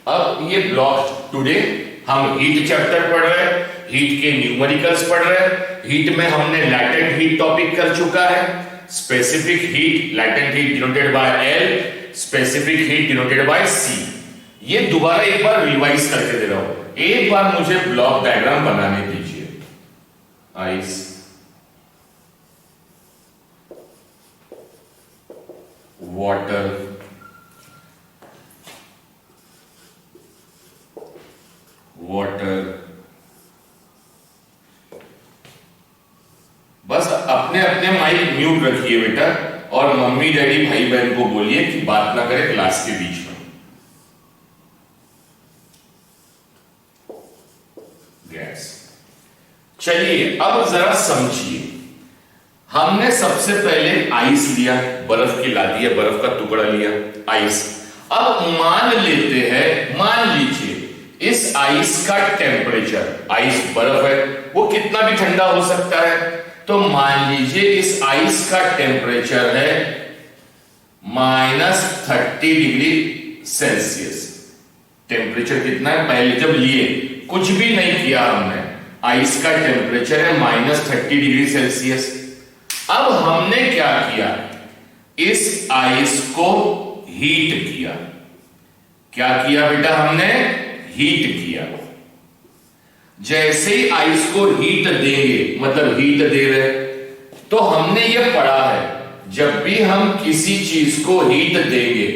अब ये block today हम हीट चैप्टर पढ़ रहे हैं, हीट के न्यूमेरिकल्स पढ़ रहे हैं। हीट में हमने लैटेंट हीट टॉपिक कर चुका है, specific heat, latent heat denoted by l, specific heat denoted by c. ये दोबारा एक बार रिवाइज करके दे रहा हूं। एक बार मुझे ब्लॉक डायग्राम बनाने दीजिए। Ice, water, water. बस अपने अपने माइक म्यूट रखिए बेटा, और मम्मी डैडी भाई बहन को बोलिए कि बात ना करे क्लास के बीच में। गैस। चलिए अब जरा समझिए। हमने सबसे पहले आइस लिया, बर्फ की ला दिया, बर्फ का टुकड़ा लिया, आइस। अब मान लेते हैं, मान लीजिए इस आइस का टेम्परेचर, आइस बर्फ है, वो कितना भी ठंडा हो सकता है, तो मान लीजिए इस आइस का टेम्परेचर है -30°C। टेम्परेचर कितना है, पहले जब लिए कुछ भी नहीं किया हमने, आइस का टेम्परेचर है -30°C। अब हमने क्या किया, इस आइस को हीट किया। क्या किया बेटा, हमने हीट किया। जैसे ही आइस को हीट देंगे, मतलब हीट दे रहे, तो हमने ये पढ़ा है जब भी हम किसी चीज को हीट देंगे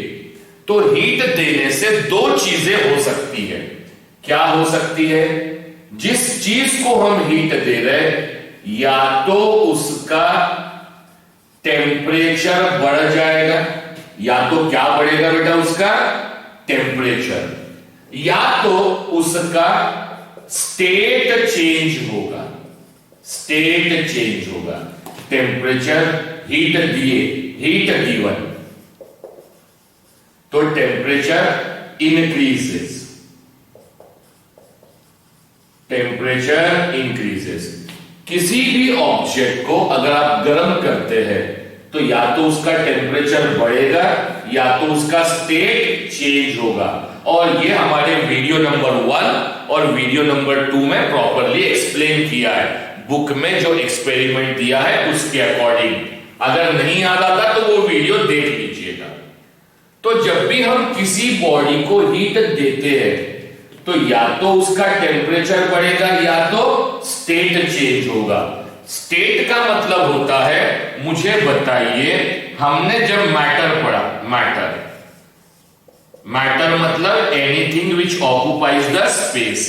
तो हीट देने से दो चीजें हो सकती है। क्या हो सकती है, जिस चीज को हम हीट दे रहे, या तो उसका टेम्परेचर बढ़ जाएगा, या तो क्या बढ़ेगा बेटा, उसका टेम्परेचर, या तो उसका स्टेट चेंज होगा, स्टेट चेंज होगा। टेम्परेचर हीट दिए, हीट गिवन, तो टेम्परेचर इंक्रीजेस, टेम्परेचर इंक्रीजेस। किसी भी ऑब्जेक्ट को अगर आप गर्म करते हैं तो या तो उसका टेम्परेचर बढ़ेगा या तो उसका स्टेट चेंज होगा। और ये हमारे वीडियो नंबर 1 और वीडियो नंबर 2 में प्रॉपर्ली एक्सप्लेन किया है, बुक में जो एक्सपेरिमेंट दिया है उसके अकॉर्डिंग। अगर नहीं याद आता तो वो वीडियो देख लीजिएगा। तो जब भी हम किसी बॉडी को हीट देते हैं तो या तो उसका टेम्परेचर बढ़ेगा या तो स्टेट चेंज होगा। स्टेट का मतलब होता है, मुझे बताइए, हमने जब मैटर पढ़ा, मैटर, मैटर मतलब anything which occupies the space.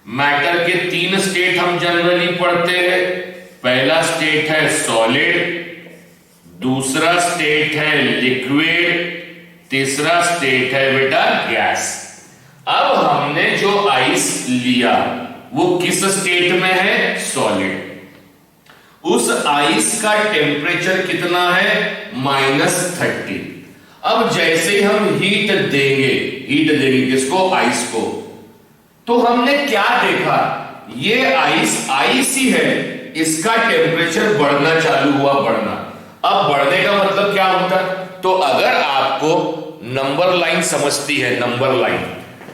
Matter के 3 स्टेट हम जनरली पढ़ते हैं। पहला स्टेट है सॉलिड, दूसरा स्टेट है लिक्विड, तीसरा स्टेट है बेटा गैस। अब हमने जो आइस लिया वो किस स्टेट में है, सॉलिड। उस आइस का टेम्परेचर कितना है, -30। अब जैसे ही हम हीट देंगे किसको, आइस को, तो हमने क्या देखा, ये आइस ही है, इसका टेम्परेचर बढ़ना चालू हुआ, बढ़ना। अब बढ़ने का मतलब क्या होता है, तो अगर आपको नंबर लाइन समझती है, नंबर लाइन,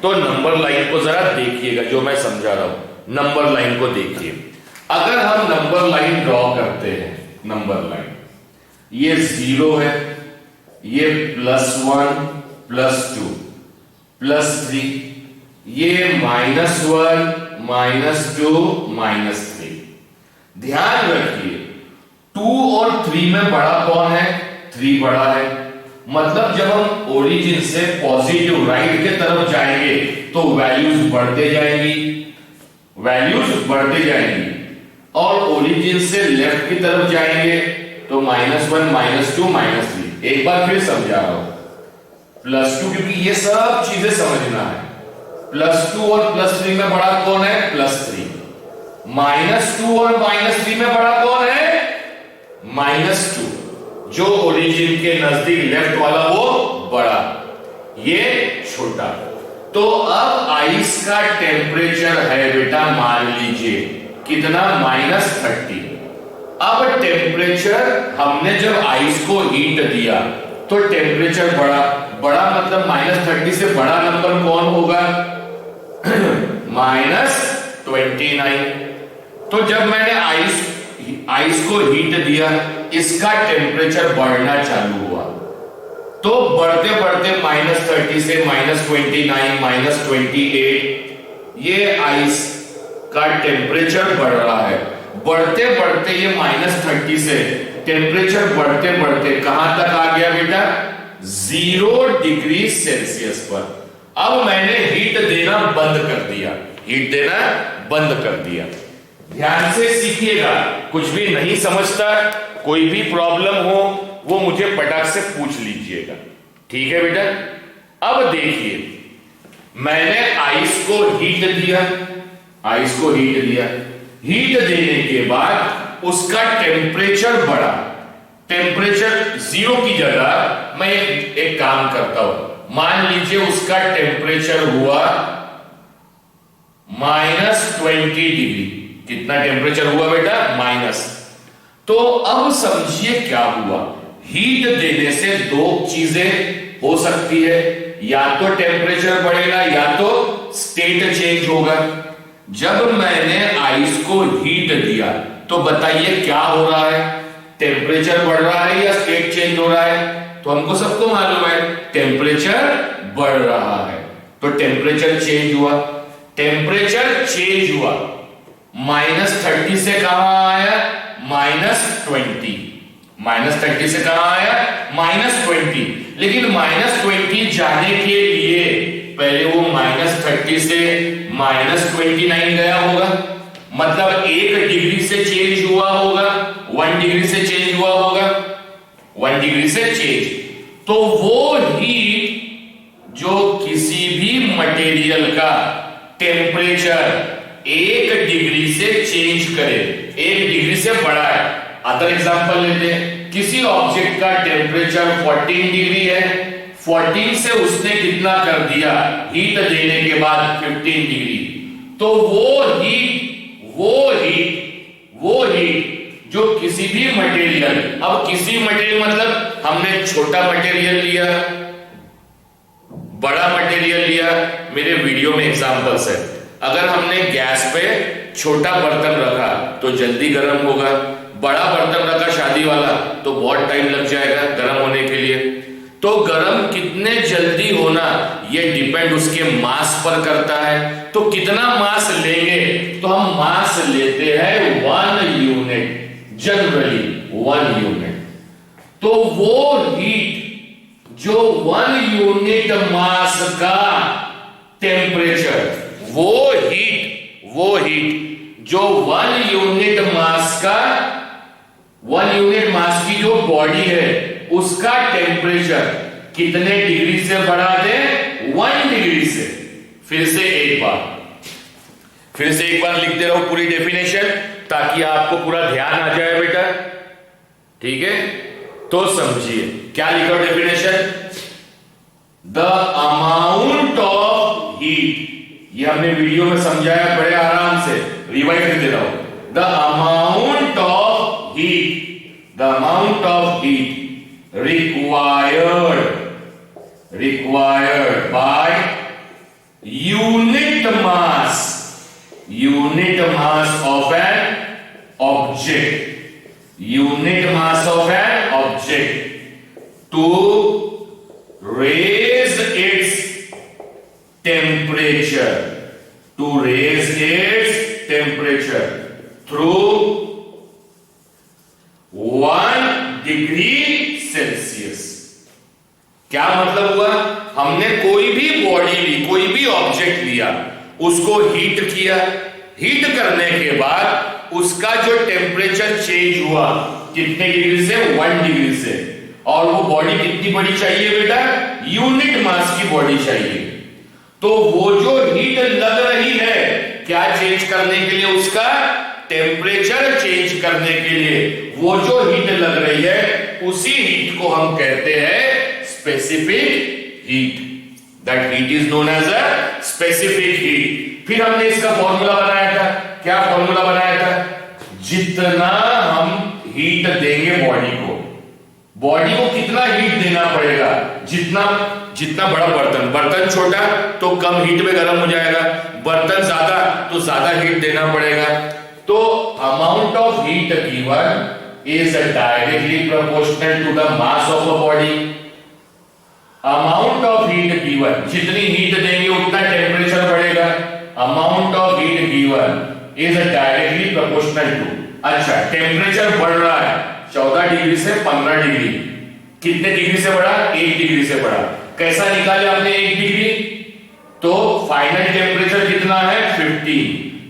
तो नंबर लाइन को जरा देखिएगा, जो मैं समझा रहा हूं, नंबर लाइन को देखिए। अगर हम नंबर लाइन ड्रॉ करते हैं, नंबर लाइन, ये 0 है, ये +1, +2, +3, ये -1, -2, -3। ध्यान रखिए 2 और 3 में बड़ा कौन है, 3 बड़ा है। मतलब जब हम ओरिजिन से पॉजिटिव राइट के तरफ जाएंगे तो वैल्यूज बढ़ते जाएंगी, वैल्यूज बढ़ते जाएंगी, और ओरिजिन से लेफ्ट की तरफ जाएंगे तो -1, -2, -3। एक बार फिर समझा रहा हूं, +2, क्योंकि ये सब चीजें समझना है। +2 और +3 में बड़ा कौन है, +3। -2 और -3 में बड़ा कौन है, -2। जो ओरिजिन के नजदीक लेफ्ट वाला वो बड़ा, ये छोटा। तो अब आइस का टेम्परेचर है बेटा, मान लीजिए कितना, -30। अब टेम्परेचर, हमने जब आइस को हीट दिया तो टेम्परेचर बढ़ा, बड़ा मतलब -30 से बड़ा नंबर कौन होगा? -29। तो जब मैंने आइस को हीट दिया, इसका टेम्परेचर बढ़ना चालू हुआ, तो बढ़ते बढ़ते -30 से -29, -28, ये आइस का टेम्परेचर बढ़ रहा है। बढ़ते बढ़ते ये -30 से टेम्परेचर बढ़ते बढ़ते कहां तक आ गया बेटा? 0 डिग्री सेल्सियस पर। अब मैंने हीट देना बंद कर दिया, हीट देना बंद कर दिया। ध्यान से सीखिएगा, कुछ भी नहीं समझता, कोई भी प्रॉब्लम हो वो मुझे पटाख से पूछ लीजिएगा, ठीक है बेटा? अब देखिए, मैंने आइस को हीट दिया, आइस को हीट दिया, हीट देने के बाद उसका टेम्परेचर बढ़ा। टेम्परेचर 0 की जगह मैं एक काम करता हूं, मान लीजिए उसका टेम्परेचर हुआ -20 डिग्री। कितना टेम्परेचर हुआ बेटा? माइनस। तो अब समझिए क्या हुआ। हीट देने से दो चीजें हो सकती है, या तो टेम्परेचर बढ़ेगा या तो स्टेट चेंज होगा। जब मैंने आइस को हीट दिया तो बताइए क्या हो रहा है? टेम्परेचर बढ़ रहा है या स्टेट चेंज हो रहा है? तो हमको सबको मालूम है टेम्परेचर बढ़ रहा है, तो टेम्परेचर चेंज हुआ। टेम्परेचर चेंज हुआ, -30 से कहां आया? -20। -30 से कहां आया? -20। लेकिन -20 जाने के लिए पहले वो -30 से -29 गया होगा, मतलब 1 डिग्री से चेंज हुआ होगा, 1 डिग्री से चेंज हुआ होगा, 1 डिग्री से चेंज। तो वो हीट जो किसी भी मटेरियल का टेम्परेचर 1 डिग्री से चेंज करे, 1 डिग्री से बढ़ाए। अदर एग्जांपल लेते हैं, किसी ऑब्जेक्ट का टेम्परेचर 14 डिग्री है, 14 से उसने कितना कर दिया हीट देने के बाद? 15 डिग्री। तो वो हीट जो किसी भी मटेरियल, अब किसी मटेरियल मतलब हमने छोटा मटेरियल लिया, बड़ा मटेरियल लिया, मेरे वीडियो में एग्जांपल्स है। अगर हमने गैस पे छोटा बर्तन रखा तो जल्दी गर्म होगा, बड़ा बर्तन रखा शादी वाला तो बहुत टाइम लग जाएगा गर्म होने के लिए। तो गर्म कितने जल्दी होना ये डिपेंड उसके मास पर करता है। तो कितना मास लेंगे? तो हम मास लेते हैं 1 यूनिट, जनरली 1 यूनिट। तो वो हीट जो 1 यूनिट मास का टेम्परेचर, वो हीट जो 1 यूनिट मास का, 1 यूनिट मास की जो बॉडी है उसका टेम्परेचर कितने डिग्री से बढ़ा दे? 1 डिग्री से। फिर से एक बार लिखते रहो पूरी डेफिनेशन, ताकि आपको पूरा ध्यान आ जाए बेटा, ठीक है? तो समझिए क्या लिखा definition? The amount of heat, ये हमने वीडियो में समझाया बड़े आराम से, रिवाइज कर दे रहा हूं। The amount of heat required by unit mass of an object to raise its temperature through 1 degree Celsius. क्या मतलब हुआ? हमने कोई भी बॉडी ली, कोई भी ऑब्जेक्ट लिया, उसको हीट किया, हीट करने के बाद उसका जो टेम्परेचर चेंज हुआ कितने डिग्री से? 1 डिग्री से। और वो बॉडी कितनी बड़ी चाहिए बेटा? यूनिट मास की बॉडी चाहिए। तो वो जो हीट लग रही है क्या चेंज करने के लिए? उसका टेम्परेचर चेंज करने के लिए वो जो हीट लग रही है, उसी हीट को हम कहते हैं specific heat. That heat is known as a specific heat. फिर हमने इसका फॉर्मूला बनाया था। क्या फॉर्मूला बनाया था? जितना हम हीट देंगे बॉडी को कितना हीट देना पड़ेगा, जितना जितना बड़ा बर्तन छोटा तो कम हीट में गर्म हो जाएगा, बर्तन ज्यादा तो ज्यादा हीट देना पड़ेगा। तो amount of heat given is directly proportional to the mass of a body. Amount of heat given, जितनी हीट देंगे उतना टेम्परेचर बढ़ेगा। Amount of heat given is directly proportional to, अच्छा टेम्परेचर बढ़ रहा है 14 डिग्री से 15 डिग्री, कितने डिग्री से बढ़ा, 1 डिग्री से बढ़ा। कैसा निकाले आपने 1 डिग्री, तो फाइनल टेम्परेचर कितना है 15,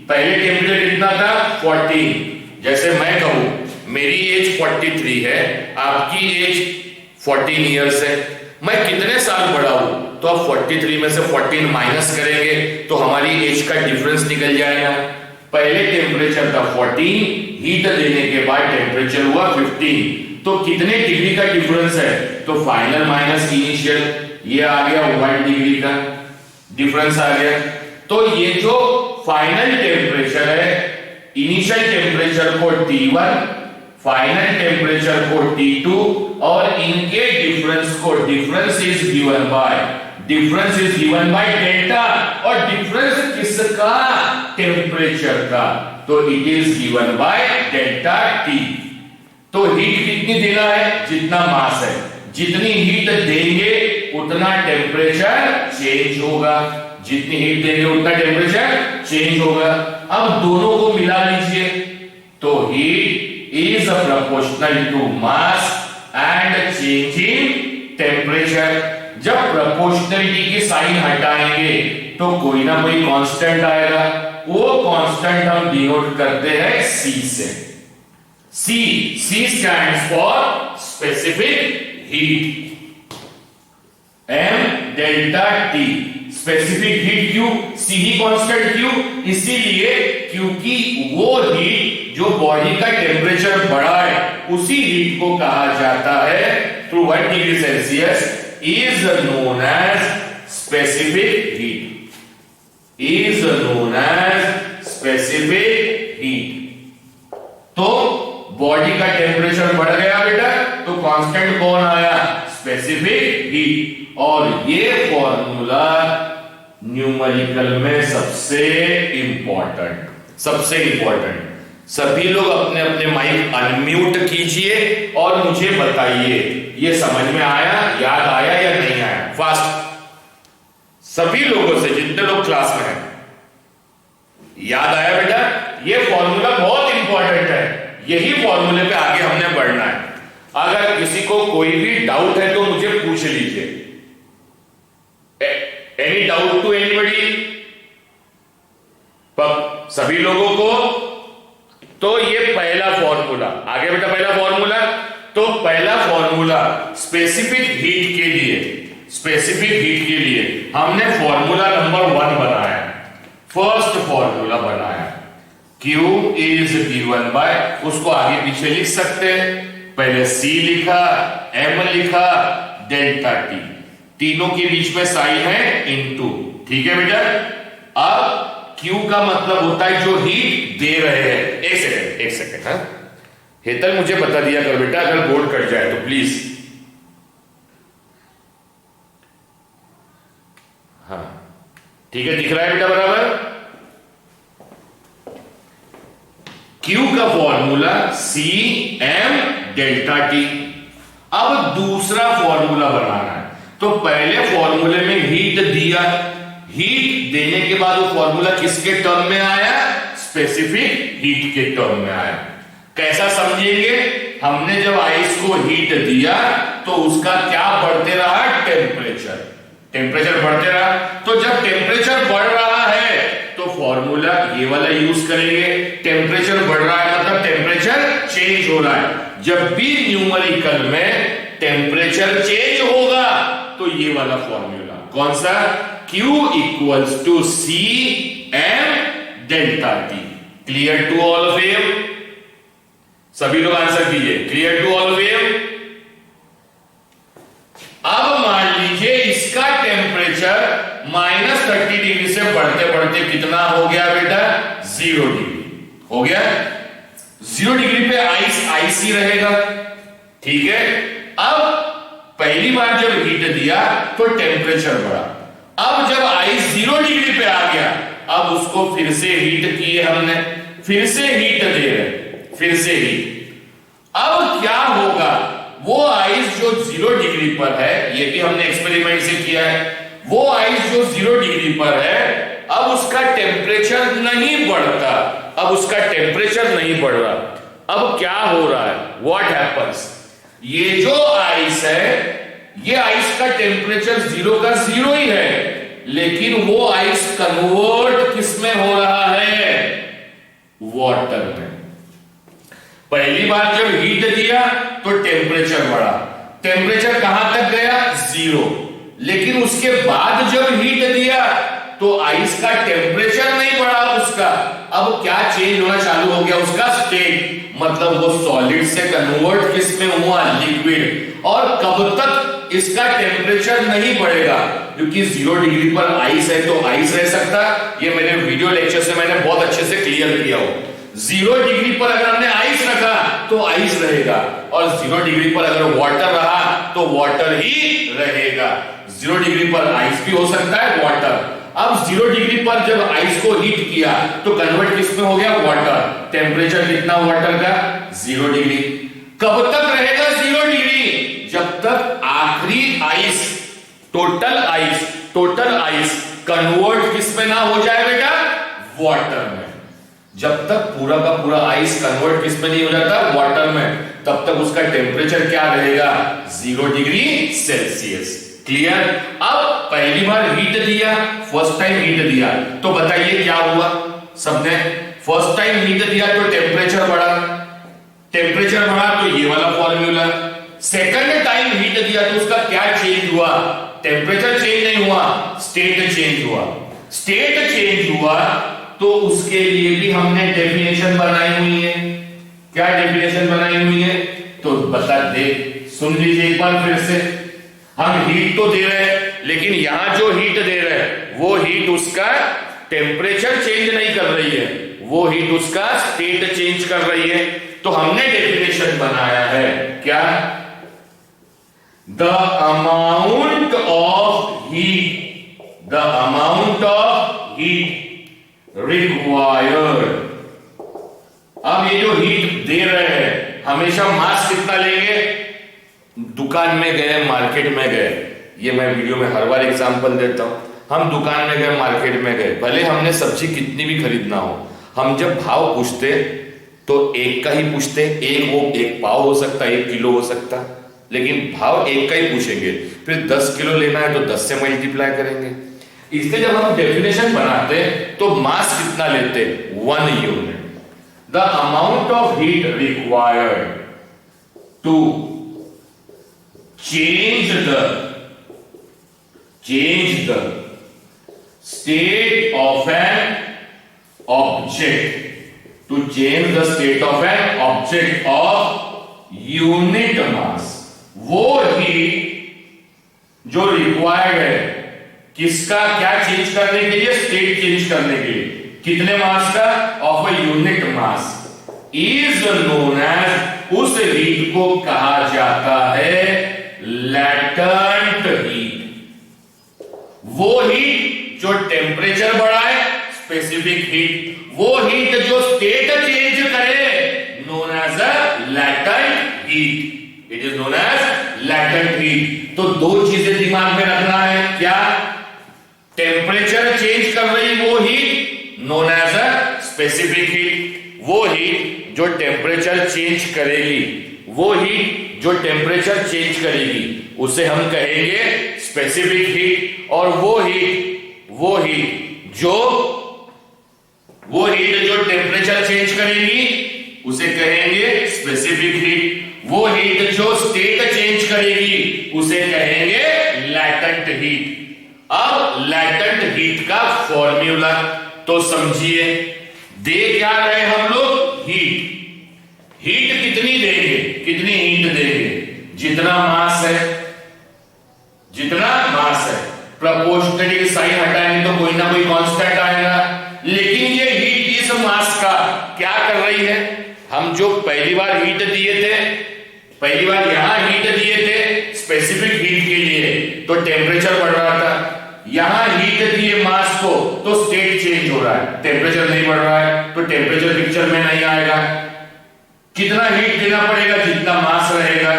पहले टेम्परेचर कितना था 14। जैसे मैं कहूं मेरी एज 43 है, आपकी एज 14 इयर्स है, मैं कितने साल बड़ा हूं, तो आप 43 में से 14 माइनस करेंगे तो हमारी एज का डिफरेंस निकल जाएगा। पहले टेम्परेचर था 14, हीट देने के बाद टेम्परेचर हुआ 15, तो कितने डिग्री का डिफरेंस है, तो फाइनल माइनस इनिशियल, ये आ गया 1 डिग्री का डिफरेंस आ गया। तो ये जो फाइनल टेम्परेचर है, इनिशियल टेम्परेचर को T1, फाइनल टेम्परेचर को T2 और इनके डिफरेंस को difference is given by delta, और डिफरेंस किसका, टेम्परेचर का, तो it is given by delta T। तो हीट कितनी देना है, जितना मास है, जितनी हीट देंगे उतना टेम्परेचर चेंज होगा, जितनी हीट देंगे उतना टेम्परेचर चेंज होगा। अब दोनों को मिला लीजिए, तो heat is proportional to mass and changing temperature। जब प्रोपोर्शनलिटी की साइन हटाएंगे तो कोई ना कोई कांस्टेंट आएगा, वो कांस्टेंट हम डिनोट करते हैं C से। C stands for specific heat, M delta T, specific heat क्यों, C ही कांस्टेंट क्यों, इसीलिए क्योंकि वो हीट जो बॉडी का टेम्परेचर बढ़ा है उसी हीट को कहा जाता है through 1 degree Celsius is known as specific heat, is known as specific heat. तो बॉडी का टेम्परेचर बढ़ गया बेटा, तो कांस्टेंट कौन आया, स्पेसिफिक हीट, और ये फॉर्मूला न्यूमेरिकल में सबसे इंपॉर्टेंट। सभी लोग अपने अपने माइक अनम्यूट कीजिए और मुझे बताइए ये समझ में आया, याद आया या नहीं आया, फास्ट सभी लोगों से, जितने लोग क्लास में हैं, याद आया बेटा, ये फॉर्मूला बहुत इंपॉर्टेंट है, यही फॉर्मूले पे आगे हमने बढ़ना है। अगर किसी को कोई भी डाउट है तो मुझे पूछ लीजिए, एनी डाउट टू एनीबडी, सभी लोगों को। तो ये पहला फॉर्मूला आ गया बेटा, पहला फॉर्मूला। तो पहला फॉर्मूला स्पेसिफिक हीट के लिए हमने फॉर्मूला नंबर 1 बनाया, फर्स्ट फॉर्मूला बनाया, Q इज गिवन बाय, उसको आगे पीछे लिख सकते हैं, पहले C लिखा, M लिखा, डेल्टा T, तीनों के बीच में साइन है इनटू, ठीक है बेटा। अब Q का मतलब होता है जो हीट दे रहे हैं। एक सेकंड हाँ, हेतल मुझे बता दिया कर बेटा अगर बोर्ड कट जाए तो प्लीज। हाँ ठीक है, दिख रहा है बेटा बराबर। Q का फॉर्मूला CM डेल्टा T। अब दूसरा फॉर्मूला बनाना है, तो पहले फॉर्मूले में हीट दिया, हीट देने के बाद वो फॉर्मूला किसके टर्म में आया, स्पेसिफिक हीट के टर्म में आया। कैसा समझेंगे, हमने जब आइस को हीट दिया तो उसका क्या बढ़ते रहा, टेम्परेचर बढ़ते रहा। तो जब टेम्परेचर बढ़ रहा है तो फॉर्मूला ये वाला यूज करेंगे, टेम्परेचर बढ़ रहा है मतलब टेम्परेचर चेंज हो रहा है। जब भी न्यूमेरिकल में टेम्परेचर चेंज होगा तो ये वाला फॉर्मूला कौन सा, Q equals to CM delta T। Clear to all of you, सभी लोग आंसर कीजिए, clear to all of you. अब मान लीजिए इसका टेम्परेचर -30 डिग्री से बढ़ते बढ़ते कितना हो गया बेटा, 0 डिग्री हो गया। 0 डिग्री पे आइस ही रहेगा, ठीक है। अब पहली बार जब हीट दिया तो टेम्परेचर बढ़ा। अब जब आइस 0 डिग्री पे आ गया, अब उसको फिर से हीट किए हमने, फिर से हीट दे रहे, फिर से हीट। अब क्या होगा, वो आइस जो 0 डिग्री पर है, ये भी हमने एक्सपेरिमेंट से किया है, वो आइस जो 0 डिग्री पर है, अब उसका टेम्परेचर नहीं बढ़ता, अब उसका टेम्परेचर नहीं बढ़ रहा। अब क्या हो रहा है, व्हाट हैपेंस, ये जो आइस है, ये आइस का टेम्परेचर 0 का 0 ही है, लेकिन वो आइस कन्वर्ट किसमें हो रहा है, वाटर में। पहली बार जब हीट दिया तो टेम्परेचर बढ़ा, टेम्परेचर कहां तक गया, 0, लेकिन उसके बाद जब हीट दिया तो आइस का टेम्परेचर नहीं बढ़ा उसका, अब क्या चेंज होना चालू हो गया, उसका स्टेट, मतलब वो सॉलिड से कन्वर्ट किसमें हुआ, लिक्विड। और कब तक इसका टेम्परेचर नहीं बढ़ेगा, क्योंकि 0 डिग्री पर आइस है तो आइस रह सकता, ये मेरे वीडियो लेक्चर से मैंने बहुत अच्छे से क्लियर किया हो। 0 डिग्री पर अगर हमने आइस रखा तो आइस रहेगा, और 0 डिग्री पर अगर वाटर रहा तो वाटर ही रहेगा। 0 डिग्री पर आइस भी हो सकता है, वाटर। अब 0 डिग्री पर जब आइस को हीट किया तो कन्वर्ट किसमें हो गया, वाटर। टेम्परेचर कितना वाटर का, 0 डिग्री। कब तक रहेगा 0 डिग्री, जब तक आखिरी आइस, टोटल आइस कन्वर्ट किसमें ना हो जाए बेटा, वाटर में। जब तक पूरा का पूरा आइस कन्वर्ट किसमें नहीं हो जाता, वाटर में, तब तक उसका टेम्परेचर क्या रहेगा, 0 डिग्री सेल्सियस। क्लियर। अब पहली बार हीट दिया, फर्स्ट टाइम हीट दिया, तो बताइए क्या हुआ, सबने फर्स्ट टाइम हीट दिया तो टेम्परेचर बढ़ा, टेम्परेचर बढ़ा तो ये वाला फॉर्मूला। सेकंड टाइम हीट दिया तो उसका क्या चेंज हुआ, टेम्परेचर चेंज नहीं हुआ, स्टेट चेंज हुआ। स्टेट चेंज हुआ तो उसके लिए भी हमने डेफिनेशन बनाई हुई है। क्या डेफिनेशन बनाई हुई है, तो बता दे, सुन लीजिए एक बार फिर से। हम हीट तो दे रहे हैं, लेकिन यहां जो हीट दे रहे हैं वो हीट उसका टेम्परेचर चेंज नहीं कर रही है, वो हीट उसका स्टेट चेंज कर रही है। तो हमने डेफिनेशन बनाया है क्या, the amount of heat required. अब ये जो हीट दे रहे हैं, हमेशा मास कितना लेंगे, दुकान में गए, मार्केट में गए, ये मैं वीडियो में हर बार एग्जांपल देता हूं। हम दुकान में गए, मार्केट में गए, भले हमने सब्जी कितनी भी खरीदना हो, हम जब भाव पूछते तो एक का ही पूछते, एक पाव हो सकता, 1 किलो हो सकता, लेकिन भाव एक का ही पूछेंगे। फिर 10 किलो लेना है तो 10 से मल्टीप्लाई करेंगे। इसलिए जब हम डेफिनेशन बनाते तो मास कितना लेते, 1 unit. The amount of heat required to change the state of an object, to change the state of an object of unit mass, वो हीट जो रिक्वायर्ड है, किसका, क्या चेंज करने के लिए, स्टेट चेंज करने के लिए, कितने मास का, of a unit mass, is known as, उस हीट को कहा जाता है लैटेंट हीट। वो हीट जो टेम्परेचर बढ़ाए, स्पेसिफिक हीट, वो हीट जो स्टेट चेंज करे, known as a latent heat. It is known as latent heat. तो दो चीजें दिमाग में रखना है, क्या, टेम्परेचर चेंज कर रही वो heat, known as a specific heat. वो हीट जो टेम्परेचर चेंज करेगी, वो हीट जो टेम्परेचर चेंज करेगी, उसे हम कहेंगे स्पेसिफिक हीट। और वो हीट जो टेम्परेचर चेंज करेगी, उसे कहेंगे स्पेसिफिक हीट। वो हीट जो स्टेट चेंज करेगी, उसे कहेंगे लैटेंट हीट। अब लैटेंट हीट का फॉर्मूला तो समझिए, दे क्या रहे हम लोग, हीट। हीट कितनी देंगे, कितनी हीट देंगे, जितना मास है, प्रोपोर्शनलिटी साइन हटाएंगे तो कोई ना कोई कांस्टेंट आएगा, लेकिन ये हीट इस मास का क्या कर रही है, हम जो पहली बार हीट दिए थे, पहली बार यहां हीट दिए थे, स्पेसिफिक हीट के लिए तो टेम्परेचर बढ़ रहा था, यहां हीट दिए मास को तो स्टेट चेंज हो रहा है, टेम्परेचर नहीं बढ़ रहा है तो टेम्परेचर पिक्चर में नहीं आएगा। कितना हीट देना पड़ेगा, जितना मास रहेगा,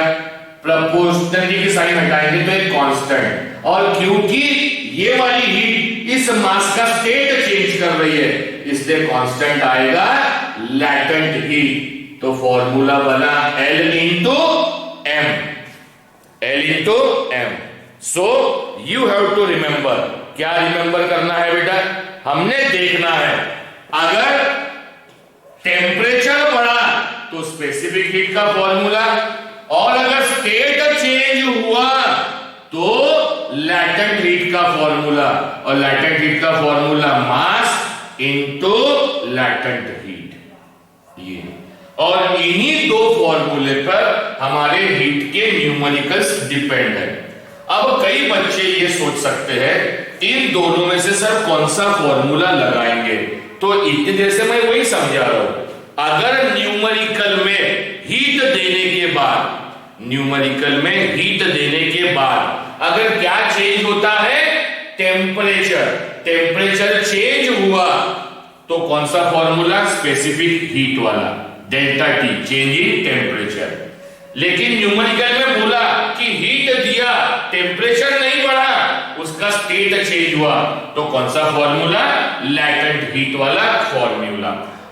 प्रोपोर्शनलिटी की साइन हटाएंगे तो एक कांस्टेंट, और क्योंकि ये वाली हीट इस मास का स्टेट चेंज कर रही है इसलिए कांस्टेंट आएगा लैटेंट हीट। तो फॉर्मूला बना L into M, L into M। So you have to remember, क्या रिमेंबर करना है बेटा, हमने देखना है अगर टेम्परेचर बढ़ा तो स्पेसिफिक हीट का फॉर्मूला, और अगर स्टेट चेंज हुआ तो लैटेंट हीट का फॉर्मूला, और लैटेंट हीट का formula mass into latent heat. ये और इन्हीं दो फॉर्मूले पर हमारे हीट के न्यूमेरिकल्स डिपेंड है। अब कई बच्चे ये सोच सकते हैं इन दोनों में से सर कौन सा फॉर्मूला लगाएंगे, तो इतनी देर से मैं वही समझा रहा हूं, अगर न्यूमेरिकल में हीट देने के बाद, न्यूमेरिकल में हीट देने के बाद अगर क्या चेंज होता है, टेम्परेचर, टेम्परेचर चेंज हुआ तो कौन सा फॉर्मूला, स्पेसिफिक हीट वाला, delta T, change in temperature. लेकिन न्यूमेरिकल में बोला कि हीट दिया, टेम्परेचर नहीं बढ़ा, उसका स्टेट चेंज हुआ, तो कौन सा फॉर्मूला, लैटेंट हीट वाला फॉर्मूला।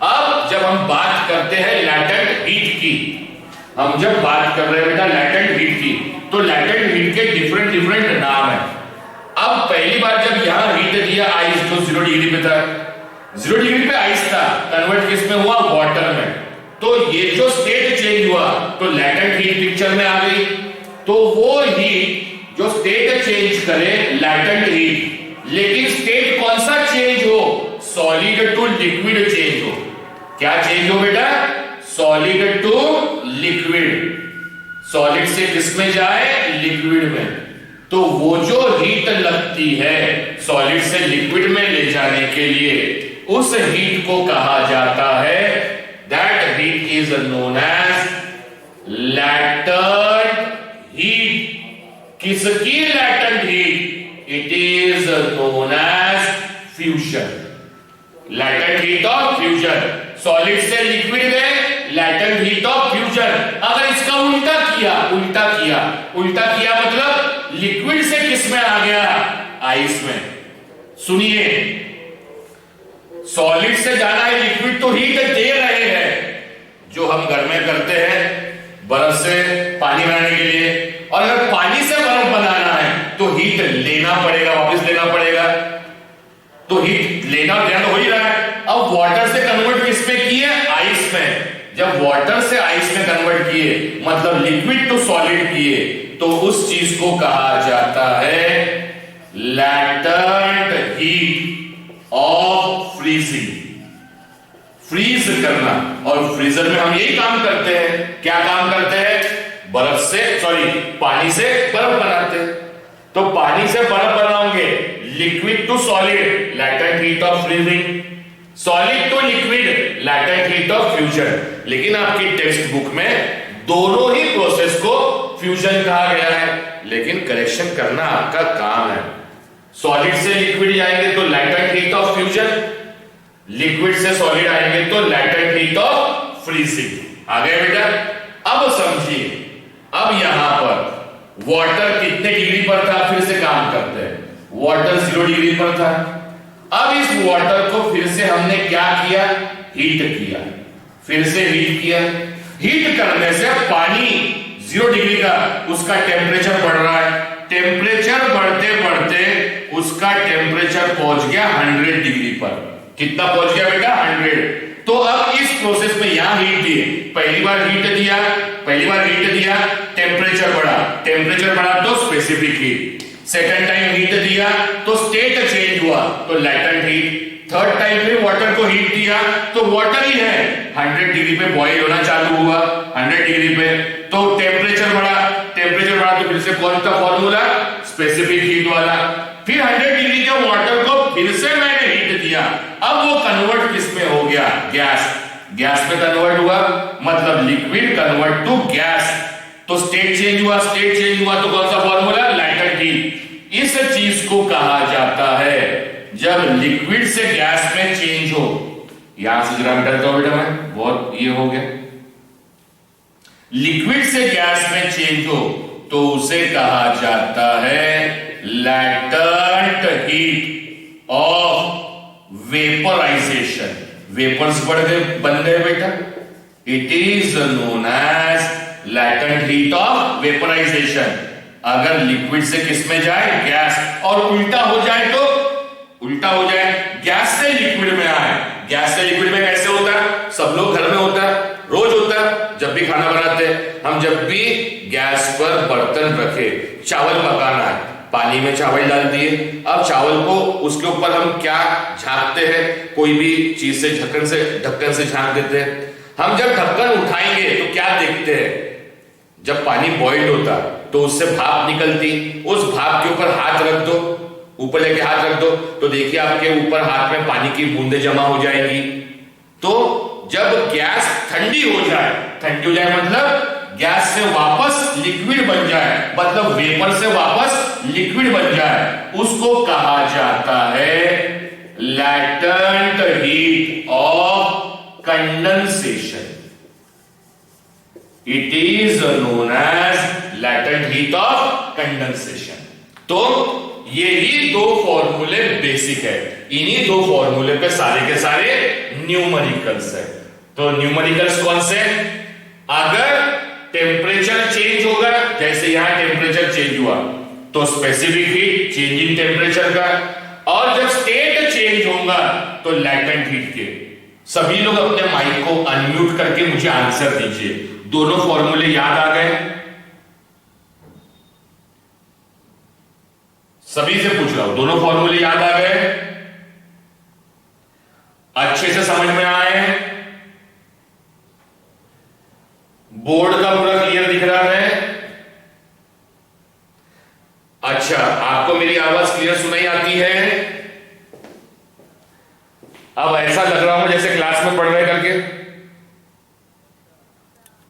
अब जब हम बात करते हैं लैटेंट हीट की, हम जब बात कर रहे हैं बेटा लैटेंट हीट की, तो लैटेंट हीट के डिफरेंट डिफरेंट नाम है। अब पहली बार जब यहां हीट दिया आइस, तो 0 डिग्री पे था, 0 डिग्री पे आइस था, कन्वर्ट किस में हुआ, वाटर में, तो ये जो स्टेट चेंज हुआ तो लैटेंट हीट पिक्चर में आ गई। तो वो हीट जो स्टेट चेंज करे लैटेंट हीट, लेकिन स्टेट कौन सा चेंज हो, सॉलिड टू लिक्विड चेंज हो। क्या चेंज हो बेटा, सॉलिड टू लिक्विड, सॉलिड से किस में जाए, लिक्विड में। तो वो जो हीट लगती है सॉलिड से लिक्विड में ले जाने के लिए, उस हीट को कहा जाता है, that heat is known as latent heat. किसकी latent heat, it is known as fusion, latent heat of fusion. Solid से लिक्विड में लैटेंट हीट ऑफ फ्यूजन। अगर इसका उल्टा किया, उल्टा किया, उल्टा किया मतलब लिक्विड से किस में आ गया, आइस में। सुनिए, सॉलिड से जाना है लिक्विड तो हीट दे रहे हैं, जो हम घर में करते हैं बर्फ से पानी बनाने के लिए, और अगर पानी से बर्फ बनाना है तो हीट लेना पड़ेगा, वापस लेना पड़ेगा, तो हीट लेना देना तो हो ही रहा है। अब वाटर से कन्वर्ट किस में किए, आइस में। जब वाटर से आइस में कन्वर्ट किए मतलब लिक्विड टू सॉलिड किए, तो उस चीज को कहा जाता है latent heat of freezing, freeze करना। और फ्रीजर में हम यही काम करते हैं, क्या काम करते हैं, बर्फ से, सॉरी पानी से बर्फ बनाते हैं। तो पानी से बर्फ बनाओगे, liquid to solid, latent heat of freezing, solid to liquid, latent heat of fusion. लेकिन आपकी टेक्स्ट बुक में दोनों ही प्रोसेस को फ्यूजन कहा गया है, लेकिन करेक्शन करना आपका काम है। सॉलिड से लिक्विड जाएंगे तो latent heat of fusion, liquid से सॉलिड आएंगे तो लैटेंट हीट ऑफ फ्रीजिंग। आ गया बेटा। अब समझिए, अब यहां पर वाटर कितने डिग्री पर था, फिर से काम करते हैं। वाटर 0 डिग्री पर था। अब इस वाटर को फिर से हमने क्या किया, हीट किया, फिर से हीट किया। हीट करने से पानी 0 डिग्री का, उसका टेम्परेचर बढ़ रहा है, टेम्परेचर बढ़ते बढ़ते उसका टेम्परेचर पहुंच गया 100 डिग्री पर। कितना पहुंच गया बेटा, 100। तो अब इस प्रोसेस में यहां हीट दिए, पहली बार हीट दिया, पहली बार हीट दिया, टेम्परेचर बढ़ा, टेम्परेचर बढ़ा तो specific heat, second time heat दिया तो स्टेट चेंज हुआ तो लैटेंट हीट, थर्ड टाइम फिर वाटर को हीट दिया तो वाटर ही है, 100 डिग्री पे बॉईल होना चालू हुआ, 100 डिग्री पे, तो टेम्परेचर बढ़ा, टेम्परेचर बढ़ा तो फिर से कौन सा फॉर्मूला, स्पेसिफिक हीट वाला। फिर 100 डिग्री के वाटर को फिर से मैंने हीट दिया, अब वो कन्वर्ट किस में हो गया, गैस, गैस में कन्वर्ट हुआ, मतलब लिक्विड कन्वर्ट टू गैस। तो स्टेट चेंज हुआ, स्टेट चेंज हुआ, तो कौन सा फॉर्मूला? Latent heat. इस चीज को कहा जाता है जब लिक्विड से गैस में चेंज हो। यहां से जरा मिटाता हूं बेटा, मैं बहुत ये हो गया। लिक्विड से गैस में चेंज हो तो उसे कहा जाता है latent heat of vaporization. Vapours बढ़ गए, बन गए बेटा, it is known as latent heat of vaporization. अगर लिक्विड से किस में जाए? गैस। और उल्टा हो जाए तो? उल्टा हो जाए, गैस से लिक्विड में आए। गैस से लिक्विड में कैसे होता है? सब लोग घर में होता है, रोज होता है, जब भी खाना बनाते हैं हम, जब भी गैस पर बर्तन रखे, चावल पकाना है, पानी में चावल डाल दिए, अब चावल को उसके ऊपर हम क्या झांकते हैं? कोई भी चीज से ढक्कन से झांक देते हैं। हम जब ढक्कन उठाएंगे तो क्या देखते हैं? जब पानी बॉइल्ड होता तो उससे भाप निकलती, उस भाप के ऊपर हाथ रख दो, ऊपर लेके हाथ रख दो, तो देखिए आपके ऊपर हाथ में पानी की बूंदें जमा हो जाएंगी। तो जब गैस ठंडी हो जाए मतलब गैस से वापस लिक्विड बन जाए, मतलब वेपर से वापस लिक्विड बन जाए, उसको कहा जाता है latent heat of condensation. It is known as latent heat of condensation. तो यही दो फॉर्मूले बेसिक है, इन्हीं दो फॉर्मूले पे सारे के सारे न्यूमेरिकल्स है। तो न्यूमेरिकल्स कौन से? अगर टेम्परेचर चेंज होगा, जैसे यहां टेम्परेचर चेंज हुआ तो specific heat, change in temperature का, और जब स्टेट चेंज होगा तो लैटेंट हीट के। सभी लोग अपने माइक को अनम्यूट करके मुझे आंसर दीजिए। दोनों फॉर्मूले याद आ गए? सभी से पूछ रहा हूं, दोनों फॉर्मूले याद आ गए? अच्छे से समझ में आए? बोर्ड का पूरा क्लियर दिख रहा है? अच्छा, आपको मेरी आवाज क्लियर सुनाई आती है? अब ऐसा लग रहा हूं जैसे क्लास में पढ़ रहे करके।